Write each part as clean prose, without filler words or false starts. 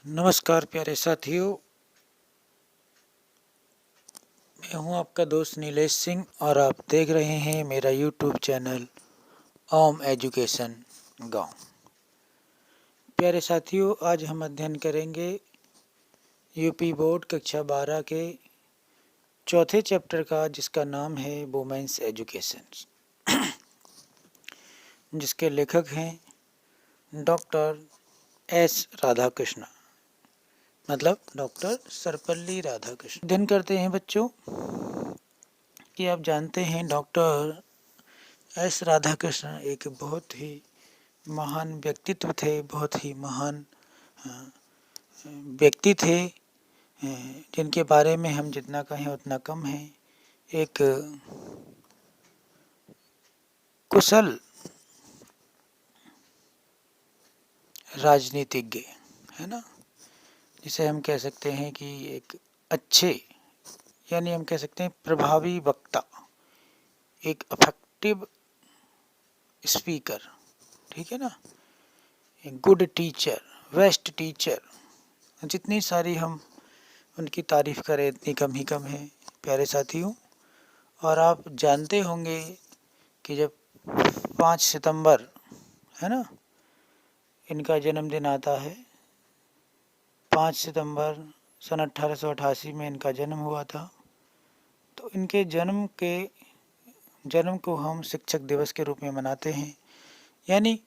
नमस्कार प्यारे साथियों, मैं हूं आपका दोस्त नीलेश सिंह और आप देख रहे हैं मेरा यूट्यूब चैनल ओम एजुकेशन गांव। प्यारे साथियों, आज हम अध्ययन करेंगे यूपी बोर्ड कक्षा 12 के चौथे चैप्टर का, जिसका नाम है वुमेन्स एजुकेशन, जिसके लेखक हैं डॉक्टर एस राधाकृष्ण, मतलब डॉक्टर सर्वपल्ली राधाकृष्ण। अध्ययन करते हैं बच्चों कि आप जानते हैं डॉक्टर एस राधाकृष्ण एक बहुत ही महान व्यक्तित्व थे, बहुत ही महान व्यक्ति थे, जिनके बारे में हम जितना कहें उतना कम है। एक कुशल राजनीतिज्ञ है ना, जिसे हम कह सकते हैं कि एक अच्छे, यानी हम कह सकते हैं प्रभावी वक्ता, एक अफेक्टिव स्पीकर, ठीक है ना, एक गुड टीचर, बेस्ट टीचर। जितनी सारी हम उनकी तारीफ करें इतनी कम ही कम है प्यारे साथियों। और आप जानते होंगे कि जब 5 सितंबर है ना, इनका जन्मदिन आता है। 5 सितंबर सन 1888 में इनका जन्म हुआ था। तो इनके जन्म को हम शिक्षक दिवस के रूप में मनाते हैं। यानी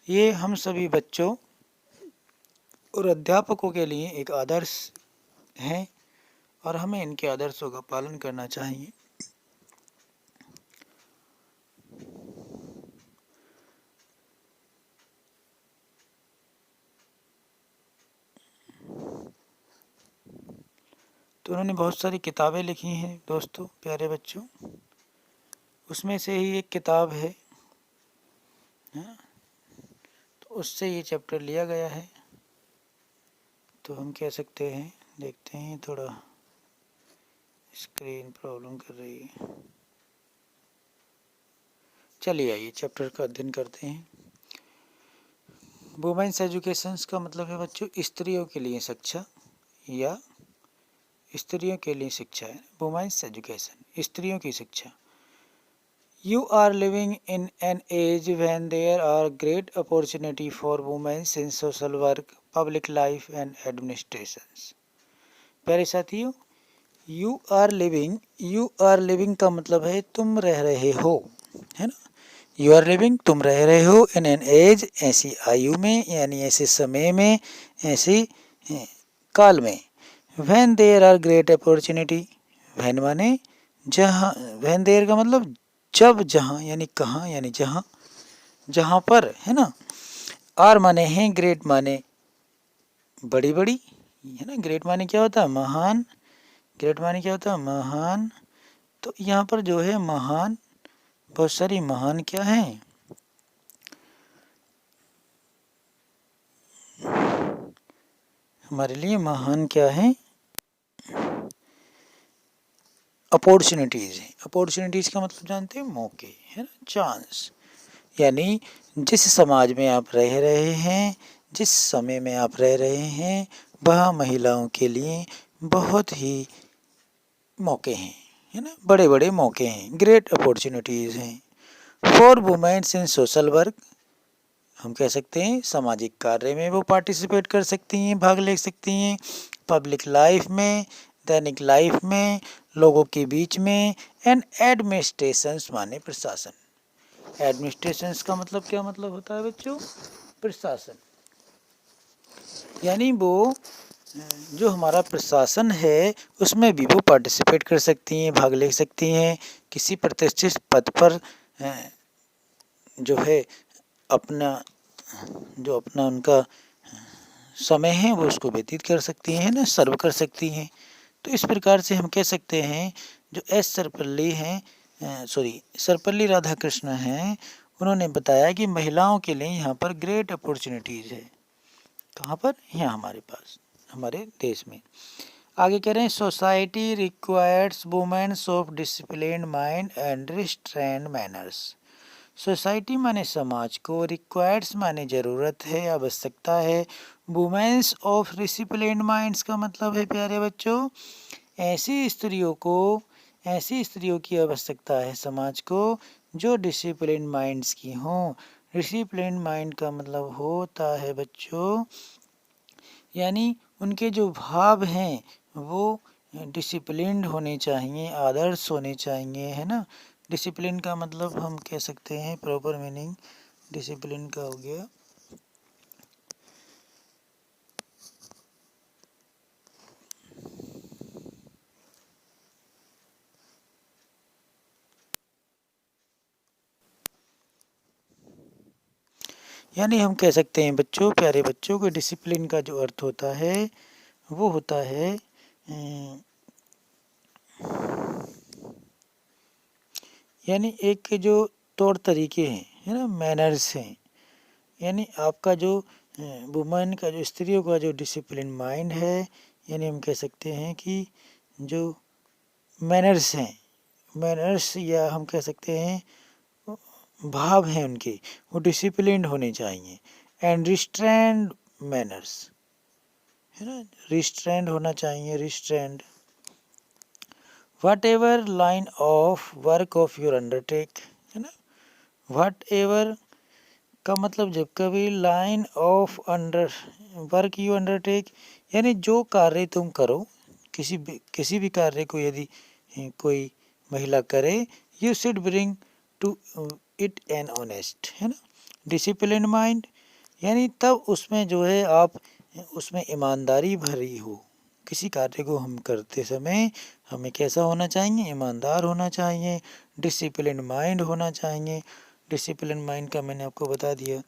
ये हम सभी बच्चों और अध्यापकों के लिए एक आदर्श हैं और हमें इनके आदर्शों का पालन करना चाहिए। तो उन्होंने बहुत सारी किताबें लिखी हैं दोस्तों, प्यारे बच्चों। उसमें से ही एक किताब है, तो उससे ये चैप्टर लिया गया है। तो हम कह सकते हैं, देखते हैं, थोड़ा स्क्रीन प्रॉब्लम कर रही है। चलिए आइए चैप्टर का अध्ययन करते हैं। वुमेन्स एजुकेशन का मतलब है बच्चों स्त्रियों के लिए शिक्षा या स्त्रियों के लिए शिक्षा है। वुमेन्स एजुकेशन, स्त्रियों की शिक्षा। You are living in an age when there are great opportunity for women in social work, public life and administrations. प्यारे साथियों, you are living का मतलब है तुम रह रहे हो, है ना। You are living, तुम रह रहे हो, in an age, ऐसी आयु में, यानी ऐसे समय में, ऐसी काल में। When there are great opportunity, when माने जहाँ, when there का मतलब जब, जहाँ यानी कहाँ, यानी जहाँ, जहाँ पर, है ना। आर माने हैं, ग्रेट माने बड़ी बड़ी, है ना। ग्रेट माने क्या होता है? महान। ग्रेट माने क्या होता है? महान। तो यहाँ पर जो है महान, बहुत सारी महान क्या है? हमारे लिए महान क्या है? अपॉर्चुनिटीज़ है। अपॉर्चुनिटीज़ का मतलब जानते हैं? मौके, है ना, चांस। यानी जिस समाज में आप रह रहे हैं, जिस समय में आप रह रहे हैं, वह महिलाओं के लिए बहुत ही मौके हैं, है ना, बड़े बड़े मौके हैं, ग्रेट अपॉर्चुनिटीज़ हैं। For womens in social work, हम कह सकते हैं सामाजिक कार्य में वो पार्टिसिपेट कर सकती हैं, भाग ले सकती हैं। पब्लिक लाइफ में, दैनिक लाइफ में, लोगों के बीच में। एंड एडमिनिस्ट्रेशंस माने प्रशासन। एडमिनिस्ट्रेशंस का मतलब क्या मतलब होता है बच्चों? प्रशासन। यानी वो जो हमारा प्रशासन है उसमें भी वो पार्टिसिपेट कर सकती हैं, भाग ले सकती हैं। किसी प्रतिष्ठित पद पर जो है अपना उनका समय है वो उसको व्यतीत कर सकती हैं ना, सर्व कर सकती हैं। तो इस प्रकार से हम कह सकते हैं जो एस सर्वपल्ली हैं, सर्वपल्ली राधाकृष्ण हैं, उन्होंने बताया कि महिलाओं के लिए यहाँ पर ग्रेट अपॉर्चुनिटीज़ है। कहाँ पर? यहाँ हमारे पास, हमारे देश में। आगे कह रहे हैं society requires womens of disciplined mind and restrained manners. Society माने समाज को, रिक्वायर्स माने ज़रूरत है, आवश्यकता है, वुमेन्स ऑफ डिसिप्लिन्ड माइंड्स का मतलब है प्यारे बच्चों ऐसी स्त्रियों की आवश्यकता है समाज को जो डिसिप्लिन माइंड्स की हों। डिसिप्लिन माइंड का मतलब होता है बच्चों यानी उनके जो भाव हैं वो डिसिप्लिन्ड होने चाहिए, आदर्श होने चाहिए, है ना। डिसिप्लिन का मतलब हम कह सकते हैं प्रॉपर मीनिंग डिसिप्लिन का हो गया यानी हम कह सकते हैं बच्चों प्यारे बच्चों को डिसिप्लिन का जो अर्थ होता है वो होता है यानी एक जो तौर तरीके हैं है ना मैनर्स हैं यानी आपका जो वुमेन का जो स्त्रियों का जो डिसिप्लिन माइंड है यानी हम कह सकते हैं कि जो मैनर्स हैं मैनर्स या हम कह सकते हैं भाव हैं उनके वो डिसिप्लिन्ड होने चाहिए एंड रिस्ट्रेंड मैनर्स है ना रिस्ट्रेंड होना चाहिए restrained what ever line of work of your undertake है ना वट एवर का मतलब जब कभी line of under work you undertake यानी जो कार्य तुम करो किसी भी कार्य को यदि कोई महिला करे you should bring to it an honest है ना डिसिप्लिन माइंड यानी तब उसमें जो है आप उसमें ईमानदारी भरी हो किसी कार्य को हम करते समय हमें कैसा होना चाहिए ईमानदार होना चाहिए डिसिप्लिन माइंड होना चाहिए डिसिप्लिन माइंड का मैंने आपको बता दिया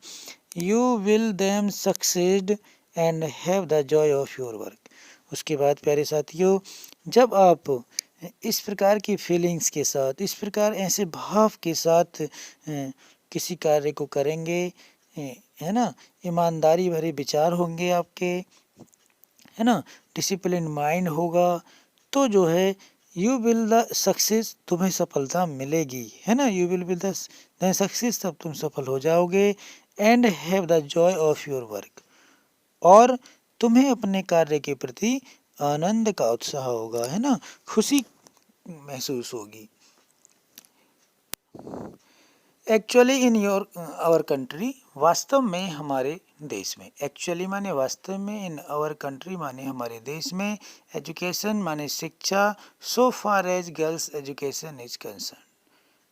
you will them succeed and have the Joy of your work उसके बाद प्यारे साथियों जब आप इस प्रकार की फीलिंग्स के साथ इस प्रकार ऐसे भाव के साथ किसी कार्य को करेंगे है ना ईमानदारी भरे विचार होंगे आपके है ना डिसिप्लिन माइंड होगा तो जो है यू विल द सक्सेस तुम्हें सफलता मिलेगी है ना यू विल द सक्सेस तब तुम सफल हो जाओगे and have the Joy of your work और तुम्हें अपने कार्य के प्रति आनंद का उत्साह होगा है ना खुशी महसूस होगी actually in your our country वास्तव में हमारे देश में एक्चुअली माने वास्तव में इन आवर कंट्री माने हमारे देश में एजुकेशन माने शिक्षा so far as girls education is concern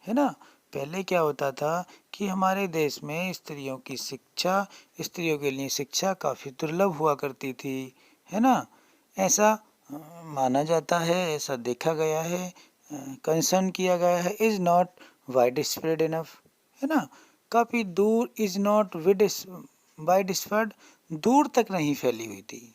है ना पहले क्या होता था कि हमारे देश में स्त्रियों की शिक्षा स्त्रियों के लिए शिक्षा काफ़ी दुर्लभ हुआ करती थी है ना ऐसा माना जाता है ऐसा देखा गया है कंसर्न किया गया है is not wide spread enough है ना काफ़ी दूर इज़ नॉट वाइड स्प्रेड दूर तक नहीं फैली हुई थी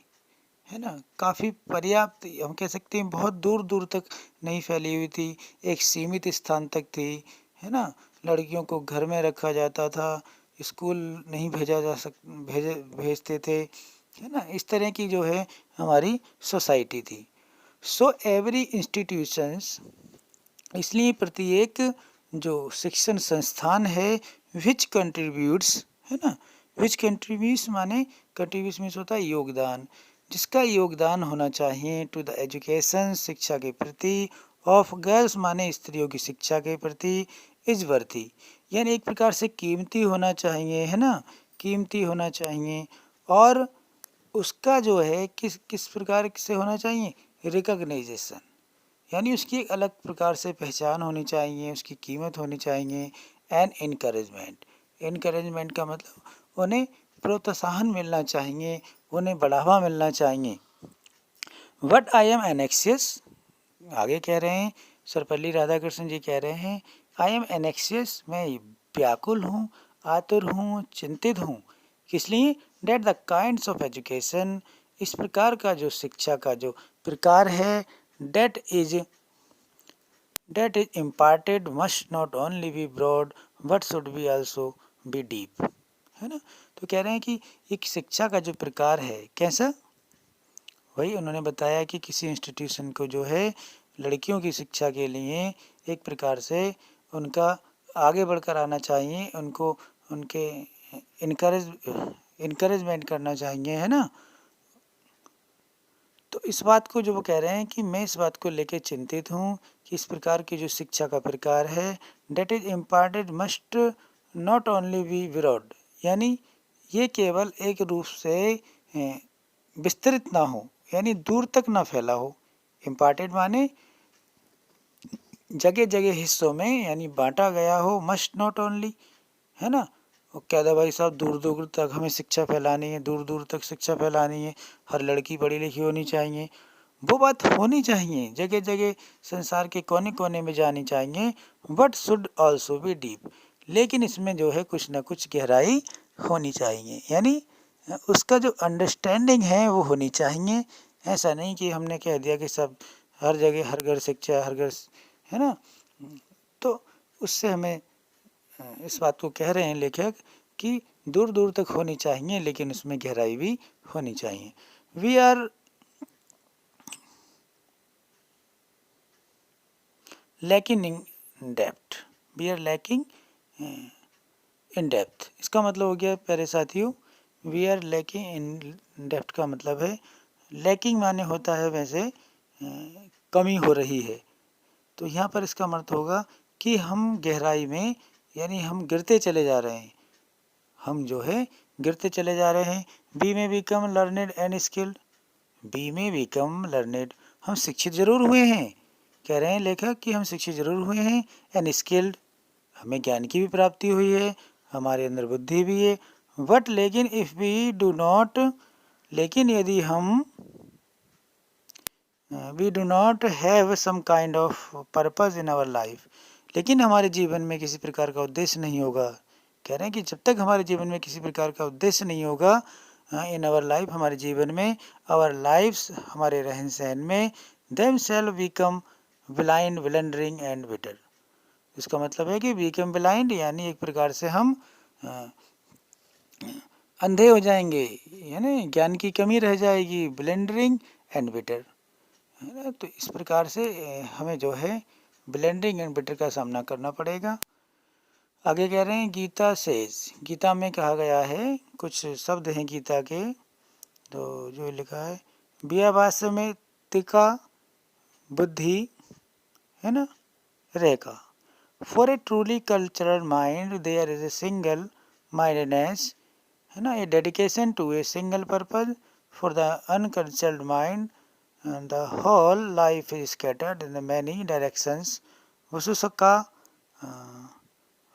है ना काफ़ी पर्याप्त हम कह सकते हैं बहुत दूर दूर तक नहीं फैली हुई थी एक सीमित स्थान तक थी है ना लड़कियों को घर में रखा जाता था स्कूल नहीं भेजा जा भेजते थे है ना इस तरह की जो है हमारी सोसाइटी थी सो एवरी इंस्टीट्यूशंस इसलिए प्रत्येक जो शिक्षण संस्थान है विच कंट्रीब्यूट्स है ना विच कंट्रीब्यूट्स माने कंट्रीब्यूट्स मीन्स होता है योगदान जिसका योगदान होना चाहिए टू द एजुकेशन शिक्षा के प्रति ऑफ गर्ल्स माने स्त्रियों की शिक्षा के प्रति इज वर्थी यानी एक प्रकार से कीमती होना चाहिए है ना कीमती होना चाहिए और उसका जो है किस प्रकार से होना चाहिए रिकग्नाइजेशन यानी उसकी एक अलग प्रकार से पहचान होनी चाहिए उसकी कीमत होनी चाहिए एंड इनकरेजमेंट का मतलब उन्हें प्रोत्साहन मिलना चाहिए उन्हें बढ़ावा मिलना चाहिए वट आई एम एनेक्सियस आगे कह रहे हैं सर्वपल्ली राधाकृष्ण जी कह रहे हैं आई एम एनेक्सियस मैं व्याकुल हूँ आतुर हूँ चिंतित हूँ किस लिए that the kinds of education इस प्रकार का जो शिक्षा का जो प्रकार है that is imparted must not only be broad but should be also be deep है ना तो कह रहे हैं कि एक शिक्षा का जो प्रकार है कैसा वही उन्होंने बताया कि किसी इंस्टीट्यूशन को जो है लड़कियों की शिक्षा के लिए एक प्रकार से उनका आगे बढ़कर आना चाहिए, उनको उनके इनकरेजमेंट करना चाहिए, है ना। तो इस बात को जो वो कह रहे हैं कि मैं इस बात को लेकर चिंतित हूँ कि इस प्रकार की जो शिक्षा का प्रकार है that is imparted must not only be विरोड, यानी ये केवल एक रूप से विस्तृत ना हो, यानी दूर तक ना फैला हो। इम्पार्टेड माने जगह जगह हिस्सों में यानी बांटा गया हो, मस्ट नॉट ओनली, है ना। वो कह दे भाई साहब दूर दूर तक हमें शिक्षा फैलानी है, दूर दूर तक शिक्षा फैलानी है, हर लड़की पढ़ी लिखी होनी चाहिए, वो बात होनी चाहिए, जगह जगह संसार के कोने कोने में जानी चाहिए, but should also be deep, लेकिन इसमें जो है कुछ ना कुछ गहराई होनी चाहिए, यानी उसका जो अंडरस्टैंडिंग है वो होनी चाहिए। ऐसा नहीं कि हमने कह दिया कि सब हर जगह हर घर शिक्षा, हर घर, है ना। तो उससे हमें इस बात को कह रहे हैं लेखक कि दूर दूर तक होनी चाहिए, लेकिन उसमें गहराई भी होनी चाहिए। We are lacking in depth, we are lacking in depth, इसका मतलब हो गया प्यारे साथियों, we are lacking in depth का मतलब है, लैकिंग माने होता है वैसे कमी हो रही है, तो यहाँ पर इसका मतलब होगा कि हम गहराई में, यानी हम गिरते चले जा रहे हैं, हम जो है गिरते चले जा रहे हैं। We may become learned and skilled, we may become learned, हम शिक्षित जरूर हुए हैं, कह रहे हैं लेखक कि हम शिक्षित जरूर हुए हैं, एंड स्किल्ड, हमें ज्ञान की भी प्राप्ति हुई है, हमारे अंदर बुद्धि भी है, बट लेकिन इफ़ वी डू नॉट, लेकिन यदि हम we do not have some kind of purpose in our life, लेकिन हमारे जीवन में किसी प्रकार का उद्देश्य नहीं होगा, कह रहे हैं कि जब तक हमारे जीवन में किसी प्रकार का उद्देश्य नहीं होगा इन आवर लाइफ, हमारे जीवन में, आवर लाइफ्स, हमारे रहन सहन में, देम सेल्फ become blind blundering and bitter, इसका मतलब है कि बिकम ब्लाइंड यानी एक प्रकार से हम अंधे हो जाएंगे, यानी ज्ञान की कमी रह जाएगी, ब्लेंडरिंग एंड बिटर, है ना। तो इस प्रकार से हमें जो है ब्लेंडिंग एंड बिटर का सामना करना पड़ेगा। आगे कह रहे हैं गीता सेज, गीता में कहा गया है, कुछ शब्द हैं गीता के, तो जो लिखा है बियावास में तिका बुद्धि, है ना, रेखा, for a truly cultural mind there is a single mindness, है ना, a dedication to a single purpose, for the uncultured mind and the whole life is scattered in the many directions, वसुसका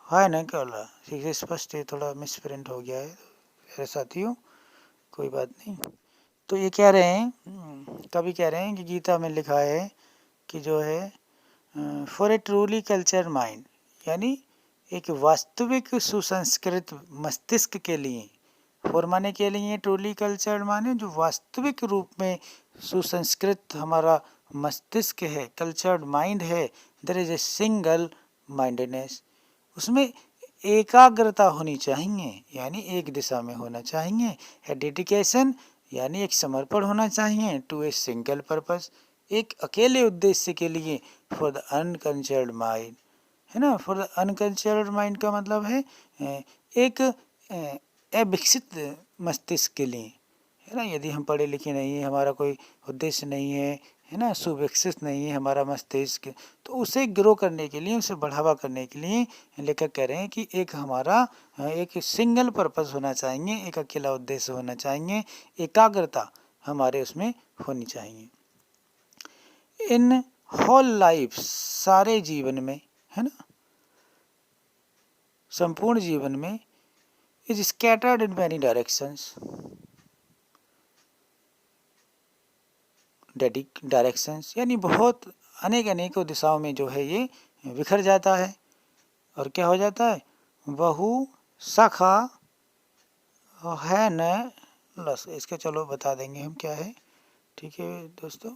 है ना, क्या बोला, ठीक है स्पष्ट, ये थोड़ा मिसप्रिंट हो गया है मेरे साथियों, कोई बात नहीं। तो ये कह रहे हैं, कभी कह रहे हैं कि गीता में लिखा है कि जो है for a truly culture mind, यानी एक वास्तविक सुसंस्कृत मस्तिष्क के लिए, फॉर माने के लिए, ट्रूली कल्चर्ड माने जो वास्तविक रूप में सुसंस्कृत हमारा मस्तिष्क है, कल्चर्ड माइंड है, there is a single mindness, उसमें एकाग्रता होनी चाहिए, यानी एक दिशा में होना चाहिए, ए डेडिकेशन यानी एक समर्पण होना चाहिए, टू ए सिंगल पर्पस, एक अकेले उद्देश्य के लिए, फॉर द अनकल्चर्ड माइंड, है ना। फॉर द अनकल्चर्ड माइंड का मतलब है एक अविकसित मस्तिष्क के लिए, है ना। यदि हम पढ़े लिखे नहीं हैं, हमारा कोई उद्देश्य नहीं है ना, सुविकसित नहीं है हमारा मस्तिष्क, तो उसे ग्रो करने के लिए, उसे बढ़ावा करने के लिए लेखक कह रहे हैं कि एक हमारा एक सिंगल पर्पस होना चाहिए, एक अकेला उद्देश्य होना चाहिए, एकाग्रता हमारे उसमें होनी चाहिए। इन होल लाइफ, सारे जीवन में, है ना, संपूर्ण जीवन में, is scattered in many directions, directions यानी बहुत अनेक अनेकों दिशाओं में जो है ये बिखर जाता है, और क्या हो जाता है, बहु शाखा है न लस, इसके चलो बता देंगे हम क्या है, ठीक है दोस्तों।